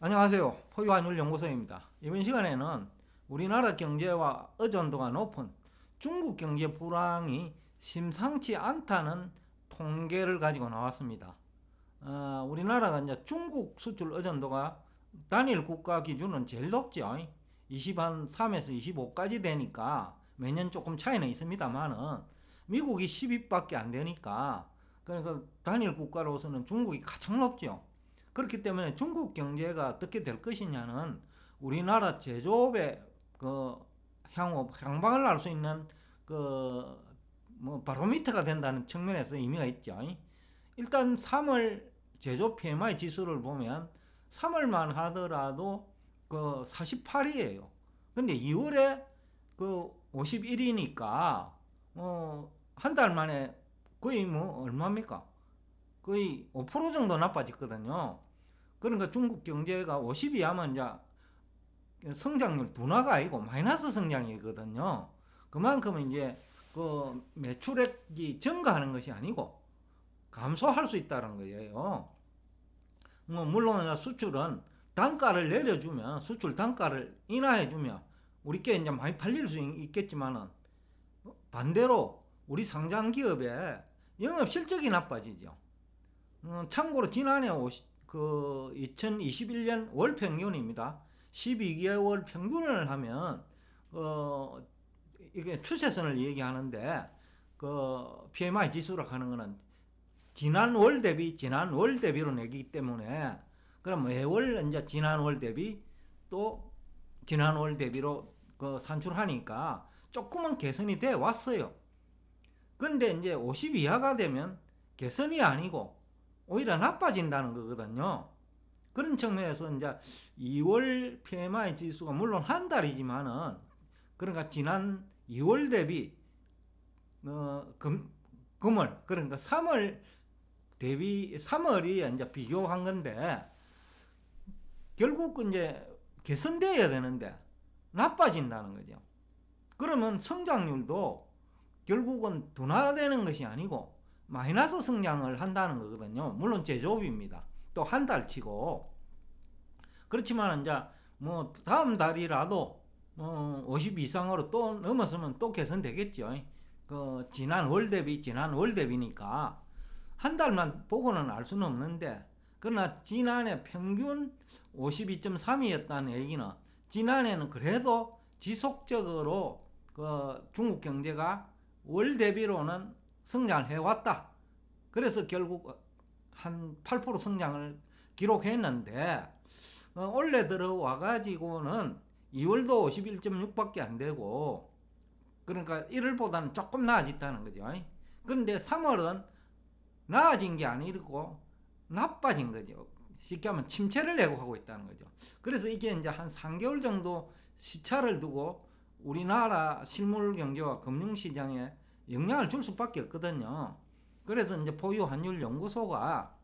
안녕하세요. 포유한율연구소입니다. 이번 시간에는 우리나라 경제와 의존도가 높은 중국 경제 불황이 심상치 않다는 통계를 가지고 나왔습니다. 우리나라가 이제 중국 수출 의존도가 단일 국가 기준은 제일 높죠. 23에서 25까지 되니까 매년 조금 차이는 있습니다만은 미국이 10위밖에 안 되니까 그러니까 단일 국가로서는 중국이 가장 높죠. 그렇기 때문에 중국 경제가 어떻게 될 것이냐는 우리나라 제조업의 그 향후 향방을 알 수 있는 그 뭐 바로미터가 된다는 측면에서 의미가 있죠. 일단 3월 제조 PMI 지수를 보면 3월만 하더라도 그 48이에요. 근데 2월에 그 51이니까 한 달 만에 거의 뭐 얼마입니까? 거의 5% 정도 나빠졌거든요. 그러니까 중국 경제가 50이 하면 이제 성장률 둔화가 아니고 마이너스 성장이거든요. 그만큼 이제 그 매출액이 증가하는 것이 아니고 감소할 수 있다는 거예요. 뭐 물론 수출은 단가를 내려주면 수출 단가를 인하해주면 우리께 이제 많이 팔릴 수 있겠지만은 반대로 우리 상장 기업의 영업 실적이 나빠지죠. 참고로 지난해 2021년 월 평균입니다. 12개월 평균을 하면 이게 추세선을 얘기하는데 PMI 지수라고 하는 거는 지난 월 대비로 내기 때문에 그럼 매월 이제 지난 월 대비 또 지난 월 대비로 산출하니까 조금은 개선이 돼 왔어요. 근데 이제 50 이하가 되면 개선이 아니고 오히려 나빠진다는 거거든요. 그런 측면에서 이제 2월 PMI 지수가 물론 한 달이지만은 그러니까 지난 2월 대비 금월 그러니까 3월 대비 3월이 이제 비교한 건데 결국 이제 개선돼야 되는데 나빠진다는 거죠. 그러면 성장률도 결국은 둔화되는 것이 아니고 마이너스 성장을 한다는 거거든요. 물론 제조업입니다. 또 한 달 치고 그렇지만 이제 뭐 다음 달이라도 50 이상으로 또 넘어서면 또 개선되겠죠. 지난 월 대비니까 한 달만 보고는 알 수는 없는데 그러나 지난해 평균 52.3이었다는 얘기는 지난해는 그래도 지속적으로 중국 경제가 월 대비로는 성장을 해왔다. 그래서 결국 한 8% 성장을 기록했는데 올해 들어와 가지고는 2월도 51.6밖에 안 되고 그러니까 1월보다는 조금 나아졌다는 거죠. 그런데 3월은 나아진 게 아니고 나빠진 거죠. 쉽게 하면 침체를 예고하고 있다는 거죠. 그래서 이게 이제 한 3개월 정도 시차를 두고 우리나라 실물 경제와 금융시장에 영향을 줄 수밖에 없거든요. 그래서 이제 포유 환율 연구소가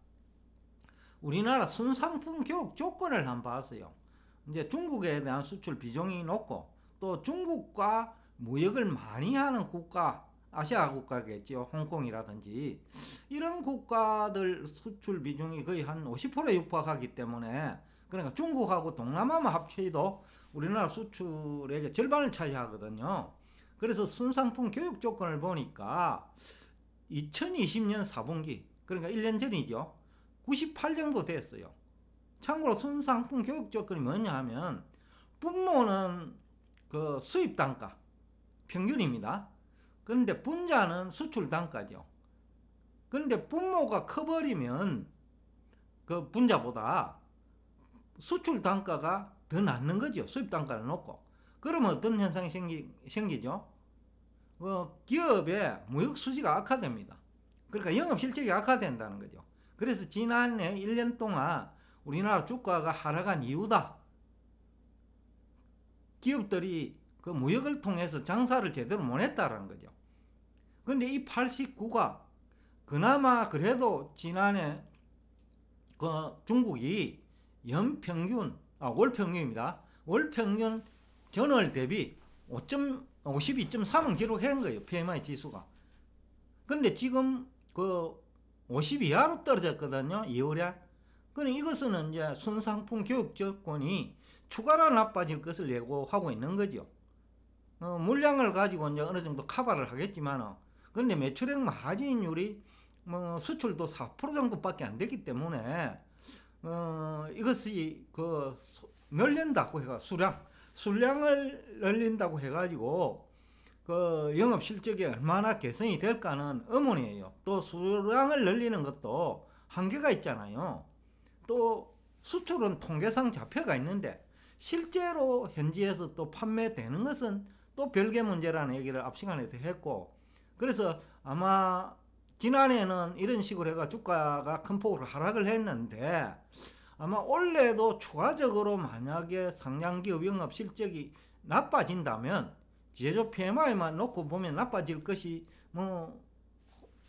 우리나라 순상품 교육 조건을 한번 봤어요. 이제 중국에 대한 수출 비중이 높고 또 중국과 무역을 많이 하는 국가, 아시아 국가겠죠. 홍콩이라든지 이런 국가들 수출 비중이 거의 한 50%에 육박하기 때문에 그러니까 중국하고 동남아만 합쳐도 우리나라 수출의 절반을 차지하거든요. 그래서 순상품 교육 조건을 보니까 2020년 4분기 그러니까 1년 전이죠. 98 정도 됐어요. 참고로 순상품 교육 조건이 뭐냐 하면 분모는 그 수입 단가 평균입니다. 그런데 분자는 수출 단가죠. 그런데 분모가 커버리면 그 분자보다 수출 단가가 더 낮는 거죠. 수입 단가를 놓고. 그러면 어떤 현상이 생기죠? 기업의 무역 수지가 악화됩니다. 그러니까 영업 실적이 악화된다는 거죠. 그래서 지난해 1년 동안 우리나라 주가가 하락한 이유다. 기업들이 그 무역을 통해서 장사를 제대로 못했다라는 거죠. 근데 이 89가 그나마 그래도 지난해 그 중국이 월 평균입니다. 월 평균 전월 대비 52.3은 기록한 거예요. PMI 지수가. 근데 지금 그 50 이하로 떨어졌거든요. 2월에. 그러니 이것은 이제 순상품 교육적권이 추가로 나빠질 것을 예고하고 있는 거죠. 물량을 가지고 이제 어느 정도 커버를 하겠지만, 그런데 매출액 마진율이 수출도 4% 정도밖에 안 되기 때문에, 이것이 늘린다고 해가 수량을 늘린다고 해가지고 영업 실적이 얼마나 개선이 될까는 의문이에요. 또 수량을 늘리는 것도 한계가 있잖아요. 또 수출은 통계상 좌표가 있는데 실제로 현지에서 또 판매되는 것은 또 별개 문제라는 얘기를 앞 시간에도 했고, 그래서 아마 지난해는 이런 식으로 해가 주가가 큰 폭으로 하락을 했는데, 아마 올해도 추가적으로 만약에 상장기업 영업 실적이 나빠진다면 제조 PMI만 놓고 보면 나빠질 것이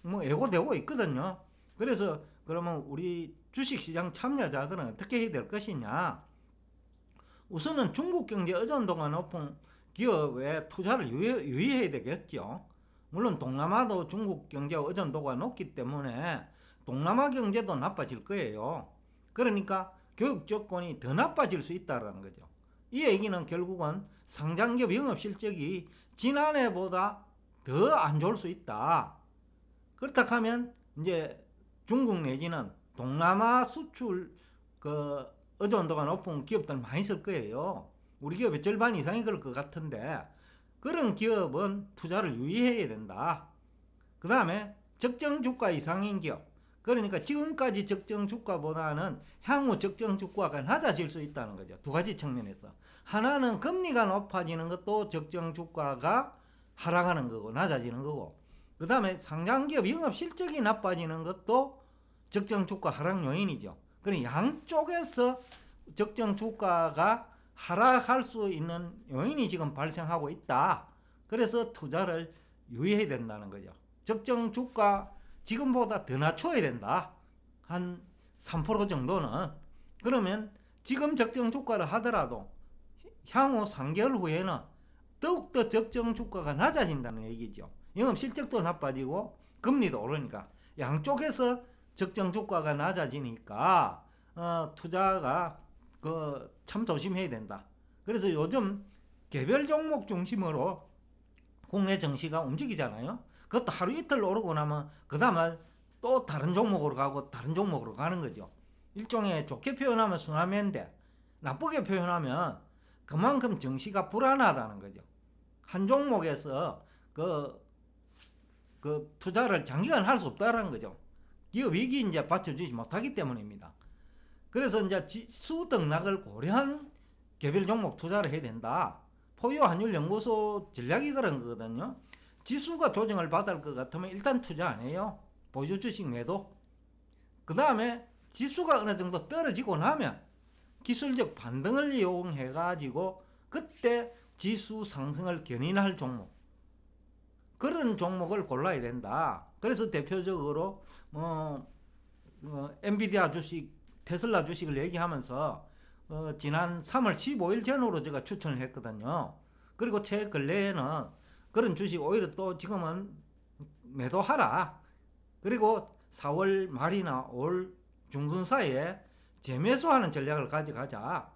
예고되고 있거든요. 그래서 그러면 우리 주식시장 참여자들은 어떻게 해야 될 것이냐? 우선은 중국 경제 의존도가 높은 기업에 투자를 유의해야 되겠죠. 물론 동남아도 중국 경제 의존도가 높기 때문에 동남아 경제도 나빠질 거예요. 그러니까 교육 조건이 더 나빠질 수 있다는 거죠. 이 얘기는 결국은 상장기업 영업 실적이 지난해보다 더 안 좋을 수 있다. 그렇다 하면 이제 중국 내지는 동남아 수출 의존도가 높은 기업들 많이 있을 거예요. 우리 기업의 절반 이상이 그럴 것 같은데, 그런 기업은 투자를 유의해야 된다. 그 다음에 적정 주가 이상인 기업, 그러니까 지금까지 적정 주가보다는 향후 적정 주가가 낮아질 수 있다는 거죠. 두 가지 측면에서. 하나는 금리가 높아지는 것도 적정 주가가 하락하는 거고 낮아지는 거고, 그 다음에 상장기업 영업 실적이 나빠지는 것도 적정 주가 하락 요인이죠. 그러니까 양쪽에서 적정 주가가 하락할 수 있는 요인이 지금 발생하고 있다. 그래서 투자를 유의해야 된다는 거죠. 적정 주가 지금보다 더 낮춰야 된다. 한 3% 정도는. 그러면 지금 적정 주가를 하더라도 향후 3개월 후에는 더욱더 적정 주가가 낮아진다는 얘기죠. 영업 실적도 나빠지고 금리도 오르니까 양쪽에서 적정 주가가 낮아지니까 투자가 참 조심해야 된다. 그래서 요즘 개별 종목 중심으로 국내 증시가 움직이잖아요. 그것도 하루 이틀 오르고 나면 그 다음에 또 다른 종목으로 가고 다른 종목으로 가는 거죠. 일종의 좋게 표현하면 순환매인데, 나쁘게 표현하면 그만큼 증시가 불안하다는 거죠. 한 종목에서 투자를 장기간 할 수 없다는 거죠. 기업 이익이 이제 받쳐주지 못하기 때문입니다. 그래서 이제 지수 등락을 고려한 개별 종목 투자를 해야 된다. 포유 환율 연구소 전략이 그런 거거든요. 지수가 조정을 받을 것 같으면 일단 투자 안 해요. 보유 주식 매도. 그 다음에 지수가 어느 정도 떨어지고 나면 기술적 반등을 이용해 가지고 그때 지수 상승을 견인할 종목, 그런 종목을 골라야 된다. 그래서 대표적으로 엔비디아 주식, 테슬라 주식을 얘기하면서 지난 3월 15일 전후로 제가 추천을 했거든요. 그리고 최근래에는 그런 주식 오히려 또 지금은 매도하라. 그리고 4월 말이나 5월 중순 사이에 재매수하는 전략을 가져가자.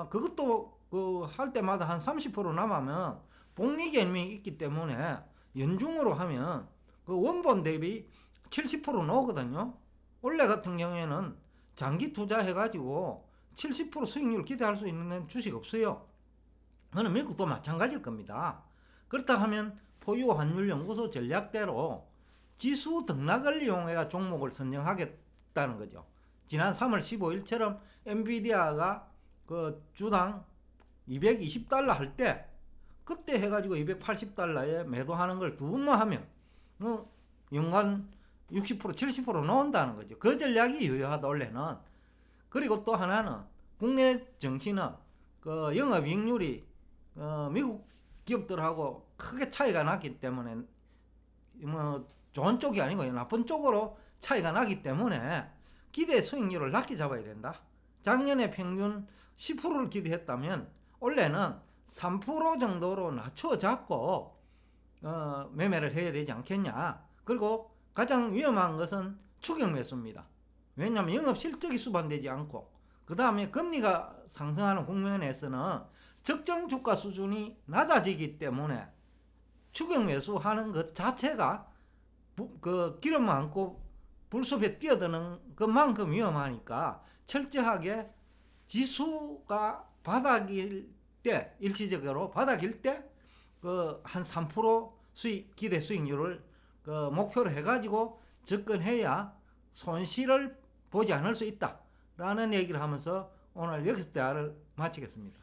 그것도 할 때마다 한 30% 남으면 복리 개념이 있기 때문에 연중으로 하면 원본 대비 70% 나오거든요. 올해 같은 경우에는 장기 투자해가지고 70% 수익률 기대할 수 있는 주식 없어요. 그는 미국도 마찬가지일 겁니다. 그렇다 하면 포유 환율 연구소 전략대로 지수 등락을 이용해 종목을 선정하겠다는 거죠. 지난 3월 15일처럼 엔비디아가 주당 220달러 할 때 그때 해가지고 280달러에 매도하는 걸 두 번만 하면 연간 60% 70% 나온다는 거죠. 그 전략이 유효하다 원래는. 그리고 또 하나는 국내 증시는 영업이익률이 미국 기업들하고 크게 차이가 나기 때문에 좋은 쪽이 아니고 나쁜 쪽으로 차이가 나기 때문에 기대 수익률을 낮게 잡아야 된다. 작년에 평균 10%를 기대했다면 올해는 3% 정도로 낮춰 잡고 매매를 해야 되지 않겠냐. 그리고 가장 위험한 것은 추격 매수입니다. 왜냐하면 영업 실적이 수반되지 않고, 그 다음에 금리가 상승하는 국면에서는 적정 주가 수준이 낮아지기 때문에 추격 매수하는 것 자체가 그 기름 많고 불숲에 뛰어드는 것만큼 위험하니까 철저하게 지수가 바닥일 때, 일시적으로 바닥일 때 그 한 3% 기대 수익률을 그 목표로 해가지고 접근해야 손실을 보지 않을 수 있다 라는 얘기를 하면서 오늘 여기서 대화를 마치겠습니다.